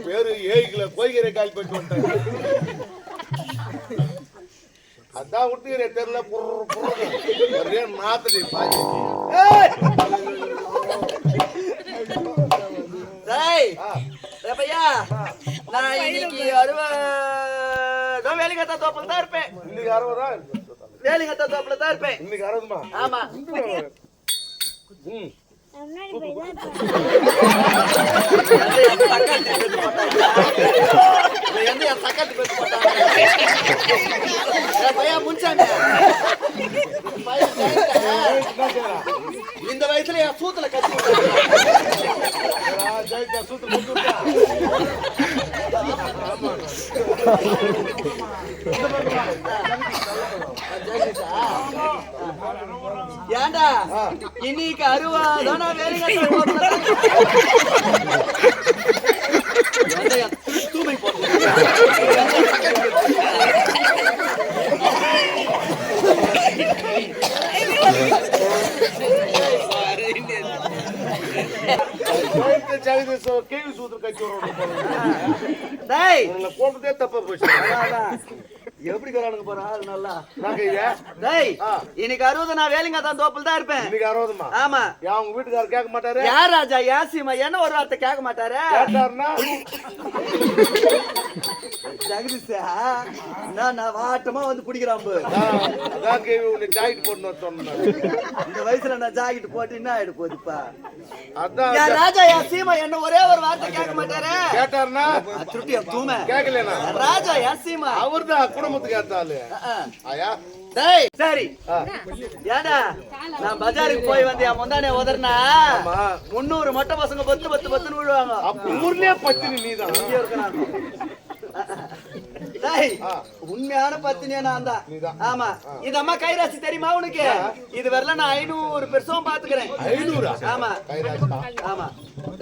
பேரு 7 கிலோ கோய்கறி கால் போட்டு வந்துட்டாங்க. அதான் விட்டுக்கிற தெருல ஒரே மாத்தடி பாதி. நான் இன்னைக்கு 60 வேலிங்கத்தா தோப்புல தான் இருப்பேன். இன்னைக்கு 60 வேலிங்கத்தா தோப்புல தான் இருப்பேன். இன்னைக்கு 60மா? ஆமா. இந்த வயசுல என் சூத்துல கட்டி ஏண்டா இன்னைக்கு 60 தூமை போட்டு கேள்வி சூத்திர கட்சி போட்டதே தப்பா போச்சு. எப்படி கரானுங்க போறா நல்லா டேய் இன்னைக்கு 60 நான் வேலிங்க தான் தோப்புல தான் இருப்பேன். இன்னைக்கு 60மா? ஆமா. அவங்க வீட்டுக்காரர் கேட்க மாட்டாரு? யார் ராஜா யாசிமா என்ன ஒரு வார்த்தை கேட்க மாட்டாரு? கேட்டாருன்னா ஜெகதீஷா நான் வாட்டமா வந்து குடிக்கிறான். அதான் கேவி உன்னை ஜாக்கெட் போடணும் சொன்னேன். இந்த வயசுல நான் ஜாக்கெட் போட்டு என்ன ஆயிடு போகுதுப்பா? அதான் ராஜா யாசிமா என்ன ஒரே ஒரு வார்த்தை கேட்க மாட்டாரு? கேட்டாருன்னா திருட்டியா தூமை கேட்கலனா ராஜா யாசிமா அவர்தான் குடும்பத்துக்கு ஏத்தாளு. ஆயா டேய் சரி ஏடா நான் பஜாருக்கு போய் வந்து என் முந்தானே உதறனா 300 மொட்டை பசங்க பத்து விழுவாங்க. அப்ப ஊர்லயே பத்தினி நீதான் இங்க இருக்கணும். டேய் உண்மையான பத்தினியா நான் தான். ஆமா. இது அம்மா கைராசி தெரியுமா உனக்கு? இது வரல நான் 500 பெருசும் பாத்துக்கிறேன். 500? ஆமா கைராசி. ஆமா.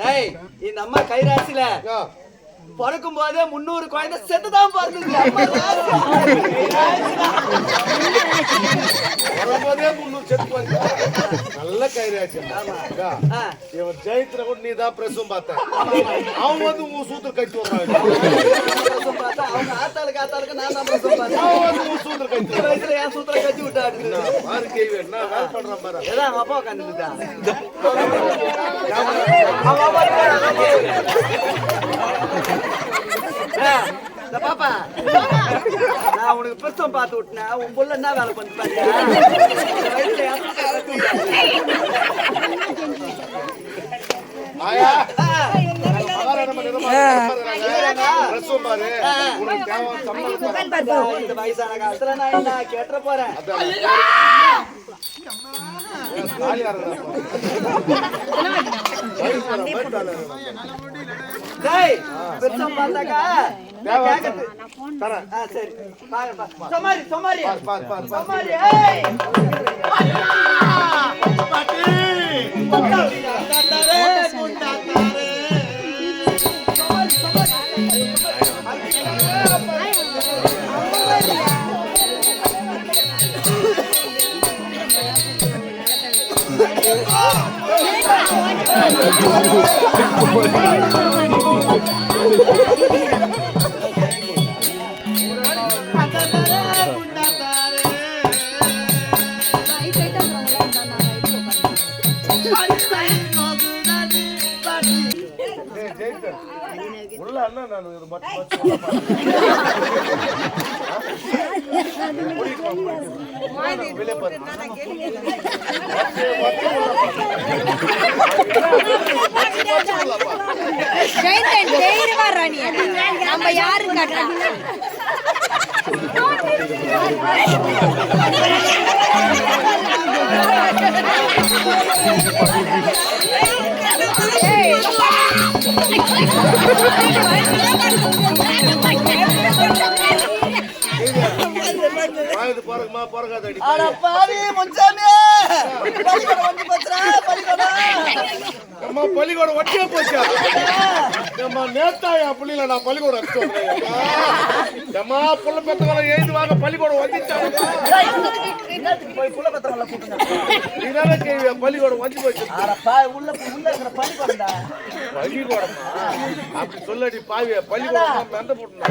டேய் இந்த அம்மா கைராசில பிறக்கும் போதே 300 குழந்தை செத்துதான் பிறந்தது. நல்ல கைராசி. இவன் ஜெயித்துல கூட நீ தான் பிரசும் பார்த்த. அவங்க வந்து உங்க சூத்திர கட்சி வர்றாங்க. அவங்க ஆத்தாளுக்கு நான் தான் பிரசும் பார்த்தேன். அவங்க வந்து உங்க சூத்திர கட்சி வயசுல என் சூத்திர கட்சி விட்டாரு. பாரு கேள்வி என்ன வேலை பண்றான் பாரு. ஏதா அவங்க அப்பா உட்காந்துட்டான். பாப்பா நான் உனக்கு பிரசவம் பார்த்து விட்டேன். உன் புள்ள என்ன வேலை பண்ணிட்டு இந்த வயசான காலத்துல நான் என்ன கேட்ட போறேன். பிரசவம் பார்த்தாக்கா சரி சொமாரி சொமாரி சொமாரி உள்ள அண்ணா நான் இது மட்டும் வெளியே பாரு நம்ம யாரு காட்டுறா பள்ளிக்கூடம் ஒட்டியே போச்சா நேத்தாயா புள்ளில நான் பள்ளிக்கூடம் புள்ள பெத்தவங்களை எழுதுவாங்க பள்ளிக்கூடம் வந்துச்சாங்க பள்ளிக்கூடம் வந்து போச்சு பள்ளிக்கூடம் அப்படி சொல்லடி பாவிய பள்ளிக்கூடம் மெந்த போட்டு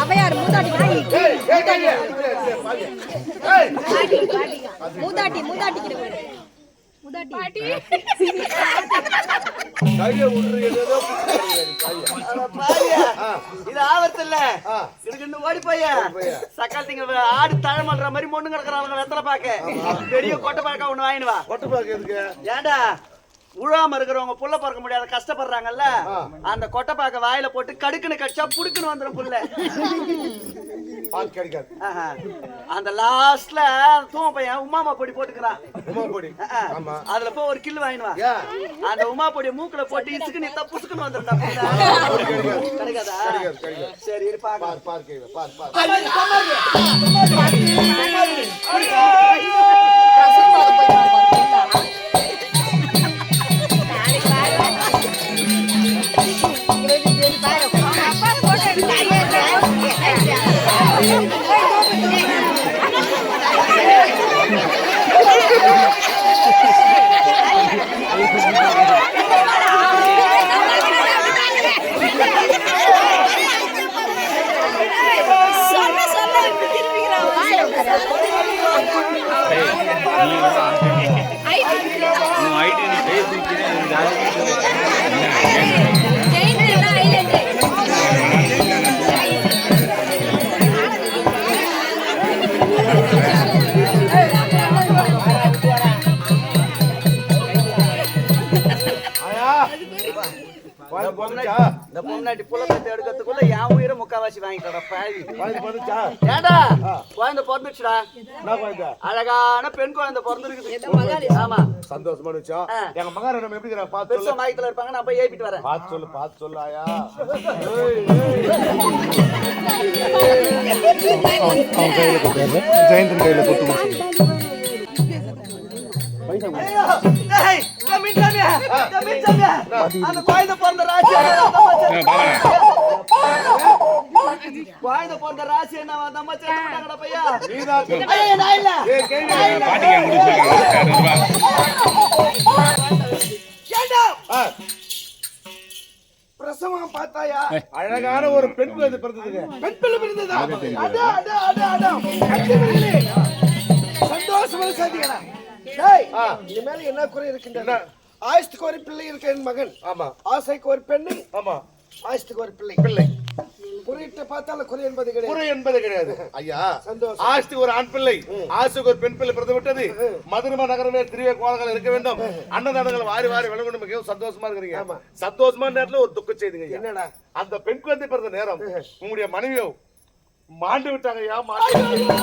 அவையார் மூதாட்டி இது ஆவரத்துல ஓடி போய் சக்காத்திங்க ஆடு தழமல்ற மாதிரி மொண்ணு கிடக்குறாங்க வெத்தலை பாக்க பெரிய கொட்டை பாக்க ஒண்ணு வாங்கினுவா கொட்டை பாக்க எதுக்கு ஏண்டா உழாம இருக்கிறவங்க புள்ள பறக்க முடியாத கஷ்டப்படுறாங்கல்ல அந்த கொட்டை பாக்க வாயில போட்டு கடுக்குன்னு கடிச்சா புடுக்குன்னு வந்துடும் புள்ள அந்த லாஸ்ட்ல தூம பையன் உமாமா பொடி போட்டுக்கிறான் அதுல போய் ஒரு கில்லு வாங்கினுவா அந்த உமா பொடிய மூக்குல போட்டு இசுக்கு நித்தா புசுக்குன்னு வந்துருந்தா கிடைக்காதா சரி பொம்னாட்டி புள்ள பத்தி எடுக்கிறதுக்குள்ள என் உயிரை முக்காவாசி வாங்கிட்டா பாவி ஏண்டா குழந்தை பிறந்துச்சுடா அழகான பெண் குழந்தை பிறந்திருக்குது ஆமா சந்தோஷமா இருந்துச்சா எங்க மகார நம்ம எப்படி பெருசா மயத்துல இருப்பாங்க நான் போய் ஏப்பிட்டு வரேன் பார்த்து சொல்லு ஆயா ஜெயந்தன் கையில கொடுத்து அந்த குழந்தை பிறந்த ராசி குழந்தை பிறந்த ராசி என்ன பையா பிரசவம் பார்த்தாயா அழகான ஒரு பெண் குழந்தை பிறந்ததுங்க பெண் பிள்ளை பிறந்ததா சந்தோஷமா சாதிக்கிறா இனிமேல என்ன குறை இருக்கின்றன ஆயிரத்துக்கு ஒரு பிள்ளை இருக்க என் மகன் ஆமா ஆசைக்கு ஒரு பெண்ணு ஆமா ஆயிரத்துக்கு ஒரு பிள்ளை பிள்ளை குறியிட்ட பார்த்தால குறை என்பது கிடையாது குறை என்பது கிடையாது ஐயா சந்தோஷம் ஆஸ்திக்கு ஒரு ஆண் பிள்ளை ஆசைக்கு ஒரு பெண் பிள்ளை பிறந்து விட்டது மதுரமா நகரமே திருவே கோலங்கள் இருக்க வேண்டும் அன்னதானங்கள் வாரி வாரி விளங்கணும் மிகவும் சந்தோஷமா இருக்கிறீங்க சந்தோஷமான நேரத்துல ஒரு துக்க செய்துங்க என்னடா அந்த பெண் குழந்தை பிறந்த நேரம் உங்களுடைய மனைவியோ மாண்டு விட்டாங்க ஐயா மாண்டு